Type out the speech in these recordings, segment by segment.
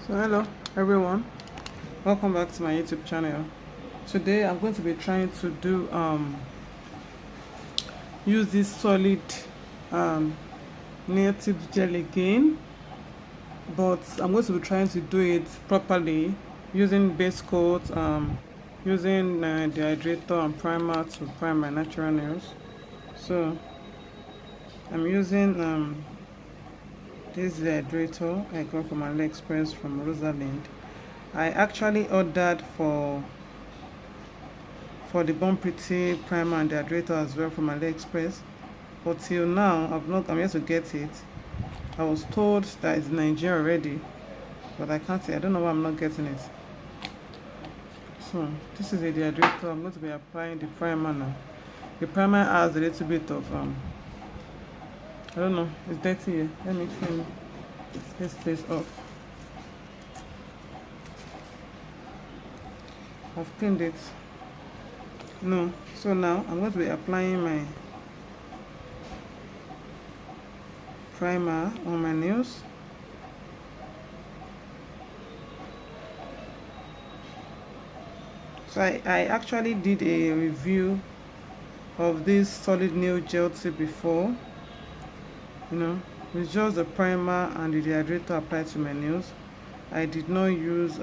So hello everyone, welcome back to my YouTube channel. Today I'm going to be trying to do use this solid nail tip gel again, but I'm going to be trying to do it properly using base coat, using the hydrator and primer to prime my natural nails. So I'm using this hydrator I got from AliExpress from Rosalind. I actually ordered for the Born Pretty primer and the hydrator as well from AliExpress, but till now I'm yet to get it. I was told that it's in Nigeria already, but I can't say. I don't know why I'm not getting it. So this is the hydrator. I'm going to be applying the primer now. The primer has a little bit of I don't know, it's dirty here. Let me clean this place off. I've cleaned it. No, so now I'm going to be applying my primer on my nails. So I actually did a review of this solid nail gel tip before. It's just the primer and the hydrator applied to my nails. I did not use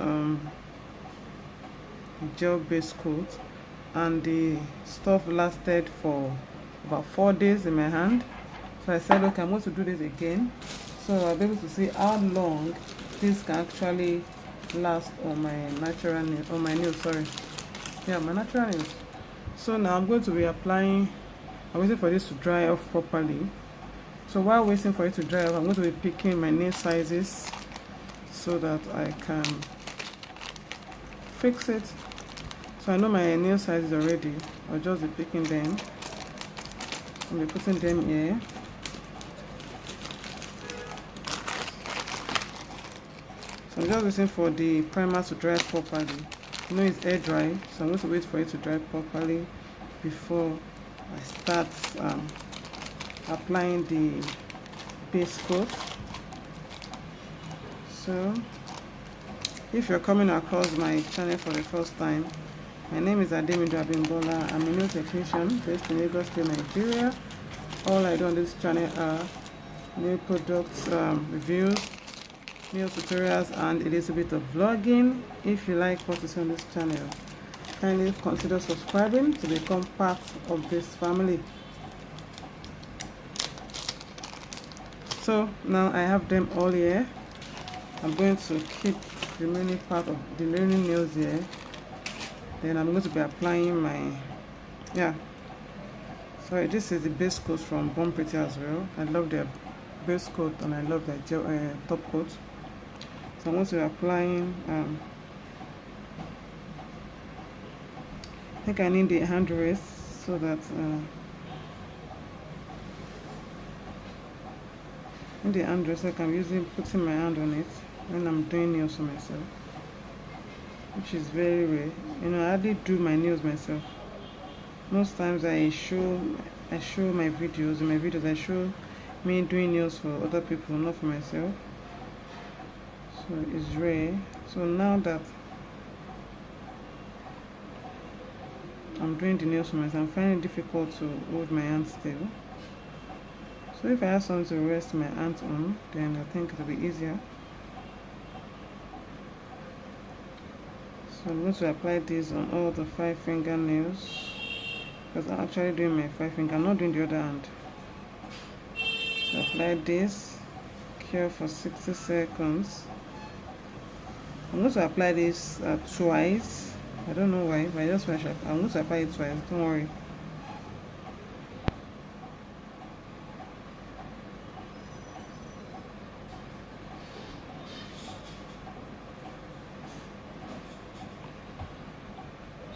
gel base coat, and the stuff lasted for about 4 days in my hand. So I said, okay, I'm going to do this again, so I'll be able to see how long this can actually last on my natural nails, on my nails, my natural nails. So now I'm going to be applying. I'm waiting for this to dry off properly. So while waiting for it to dry off, I'm going to be picking my nail sizes so that I can fix it. So I know my nail sizes already. I'll just be picking them. I'll be putting them here. So I'm just waiting for the primer to dry properly. It's air dry, so I'm going to wait for it to dry properly before I start applying the base coat. So if you're coming across my channel for the first time, my name is Ademido Abimbola. I'm a nail technician based in Lagos State, Nigeria. All I do on this channel are nail products reviews, nail tutorials, and a little bit of vlogging. If you like what you see on this channel, kindly consider subscribing to become part of this family. So now I have them all here. I'm going to keep the remaining part of the remaining nails here. Then I'm going to be applying my so this is the base coat from Born Pretty as well. I love their base coat and I love their gel top coat. So I'm going to be applying I think I need the hand rest so that in the hand rest, like I'm putting my hand on it when I'm doing nails for myself, which is very rare. I hardly do my nails myself. Most times I show my videos. In my videos I show me doing nails for other people, not for myself. So it's rare. So now that I'm doing the nails for myself, I'm finding it difficult to hold my hand still. So if I have something to rest my hands on, then I think it'll be easier. So I'm going to apply this on all the 5 fingernails, because I'm actually doing my 5 finger. I'm not doing the other hand. So apply this, cure for 60 seconds. I'm going to apply this twice. I don't know why, but I just want to. I'm going to apply it twice. Don't worry.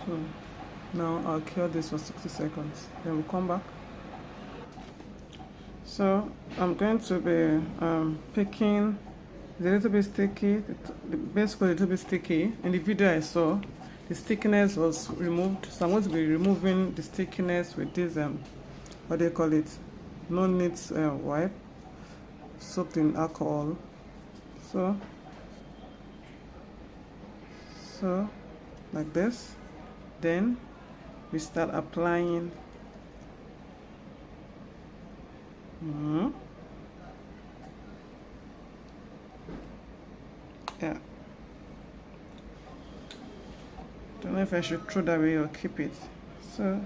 So now I'll cure this for 60 seconds. Then we'll come back. So I'm going to be picking. It's a little bit sticky. The base coat is a little bit sticky. In the video I saw, the stickiness was removed. So I'm going to be removing the stickiness with this what do you call it? No needs wipe soaked in alcohol. So So like this, then we start applying yeah, don't know if I should throw that away or keep it. So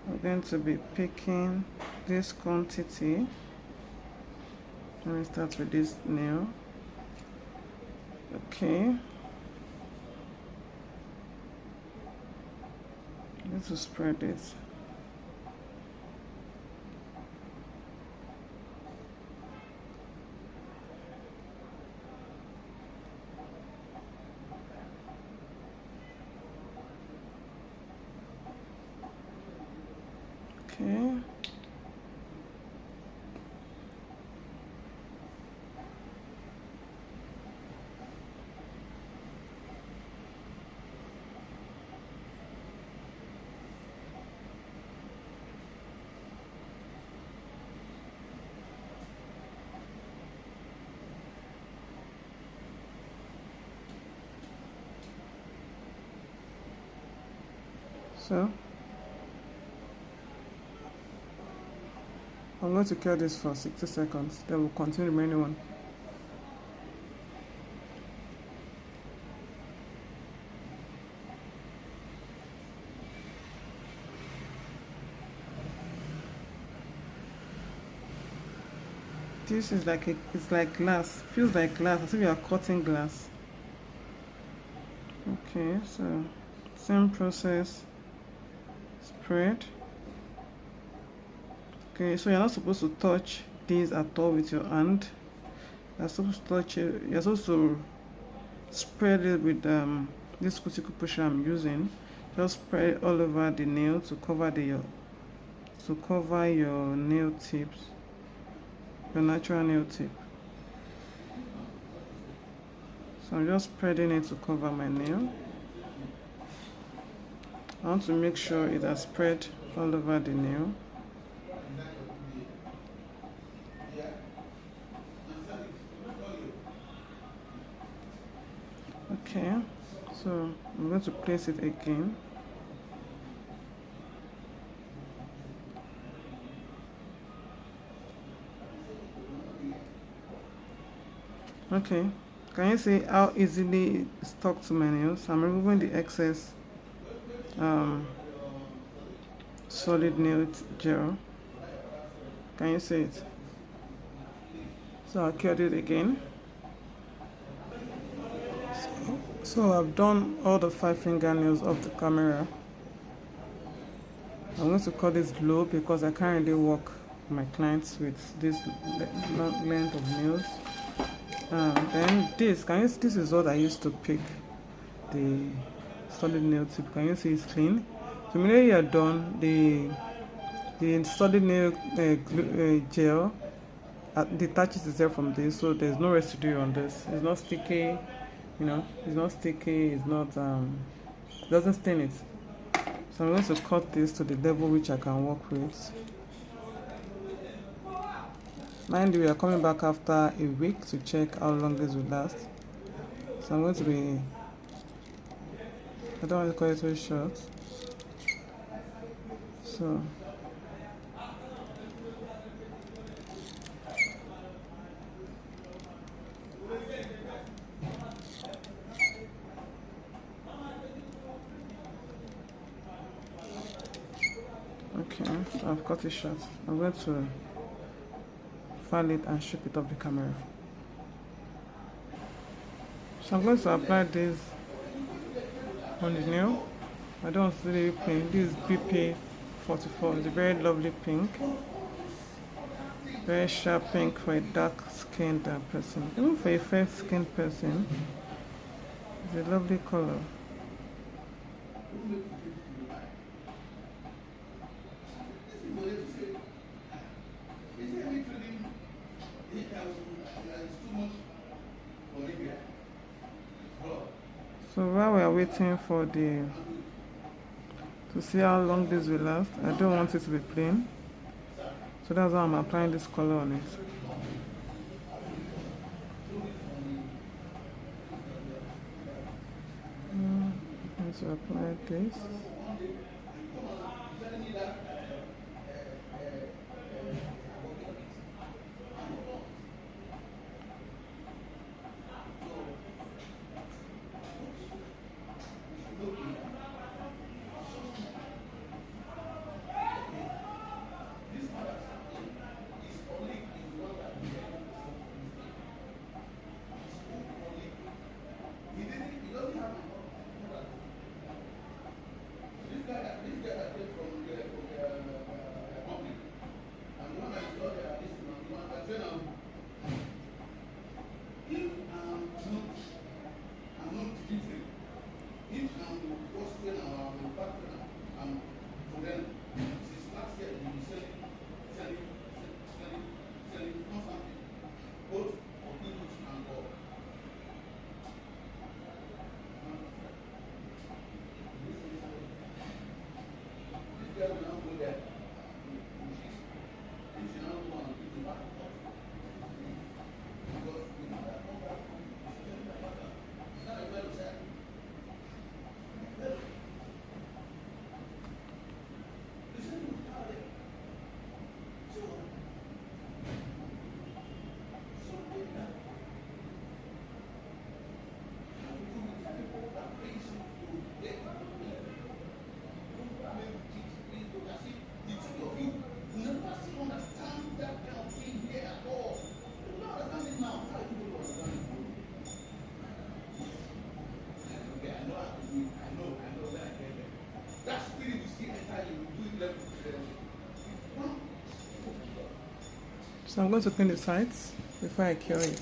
we're going to be picking this quantity. Let me start with this nail. Okay, let's spread it. Okay. So I'm going to cure this for 60 seconds, then we'll continue the remaining one. This is like it's like glass, feels like glass, as if you are cutting glass. Okay, so same process, spread. Okay, so you're not supposed to touch these at all with your hand. You're supposed to touch it, you're supposed to spread it with this cuticle pusher I'm using. Just spread it all over the nail to cover your nail tips, your natural nail tip. So I'm just spreading it to cover my nail. I want to make sure it has spread all over the nail. Okay, so I'm going to place it again. Okay, can you see how easily it stuck to my nails? I'm removing the excess solid nail gel. Can you see it? So I'll cure it again. So I've done all the 5 fingernails of the camera. I'm going to cut this low because I can't really work my clients with this length of nails. Then this, this is what I used to pick the solid nail tip. Can you see it's clean? So immediately you're done, the solid nail gel detaches itself from this, so there's no residue on this. It's not sticky, you know, it's not sticky, it's not it doesn't stain it. So I'm going to cut this to the level which I can work with. Mind you, we are coming back after a week to check how long this will last. So I'm going to be, I don't want to cut it too short. So okay, so I've cut it short. I'm going to file it and strip it off the camera. So I'm going to apply this on the nail. I don't want to leave it plain. This is BP44. It's a very lovely pink. Very sharp pink for a dark skinned person. Even for a fair skinned person, it's a lovely color. So while we are waiting for to see how long this will last, I don't want it to be plain. So that's why I'm applying this color on it. to apply this. So I'm going to clean the sides before I cure it.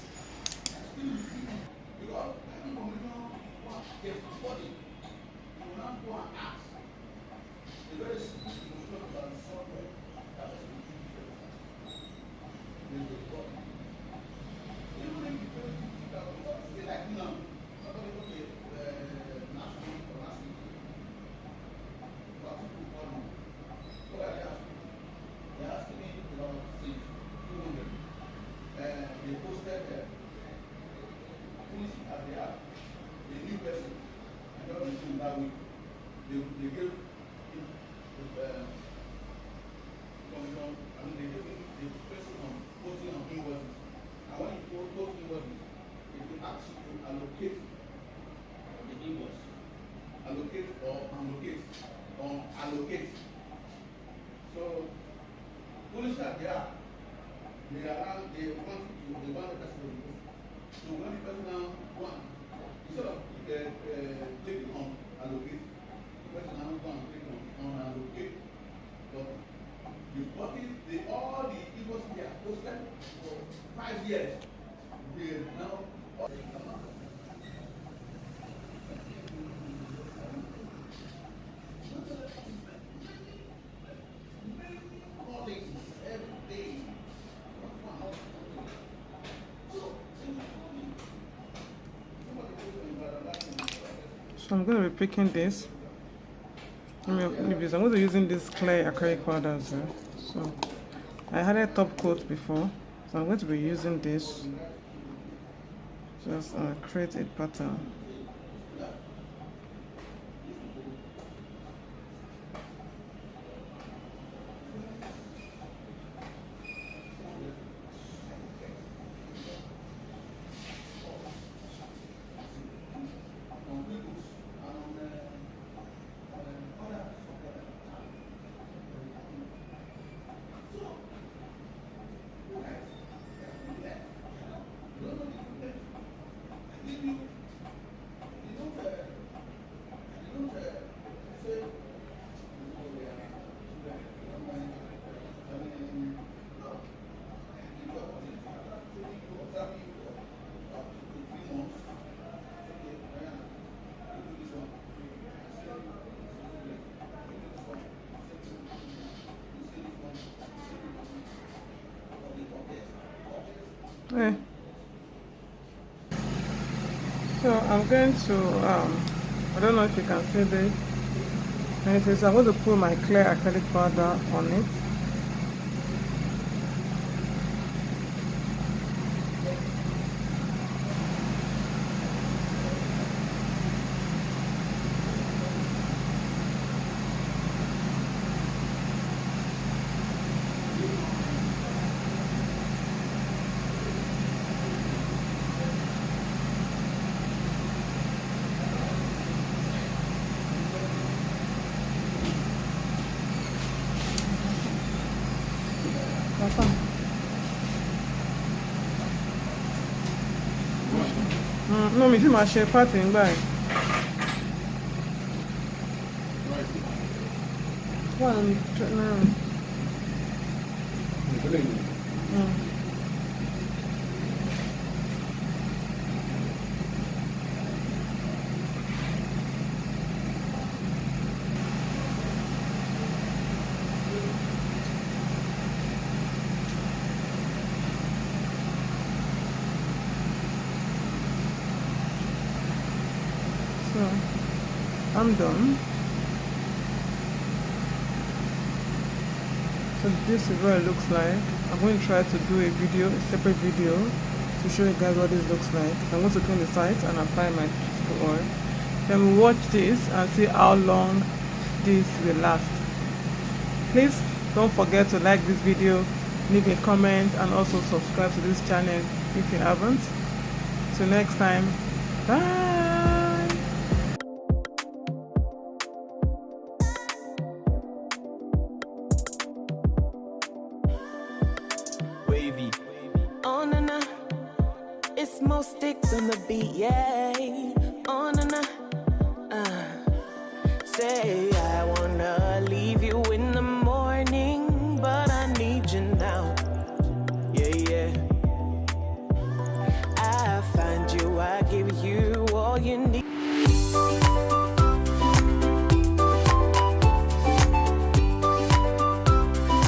Allocate. So, police are there. They want the person. So when the person now one, instead of clicking on allocate, the person now go and click on allocate. But all the invoices they are posted for 5 years. They now So I'm going to be picking this. I'm going to be using this clear acrylic powder as well. So I had a top coat before, so I'm going to be using this. Just create a pattern. Okay. So I'm going to I don't know if you can see this. And it says I'm going to put my clear acrylic powder on it. No, mi ti máa ṣe party ńgbà yẹn. Wà ní náà. So I'm done. So this is what it looks like. I'm going to try to do a video, a separate video, to show you guys what this looks like. I'm going to clean the site and apply my oil. Then we'll watch this and see how long this will last. Please don't forget to like this video, leave a comment, and also subscribe to this channel if you haven't. Till next time, bye. Wavy. Oh na na, it's more sticks on the beat, yeah. Oh na na, say I wanna leave you in the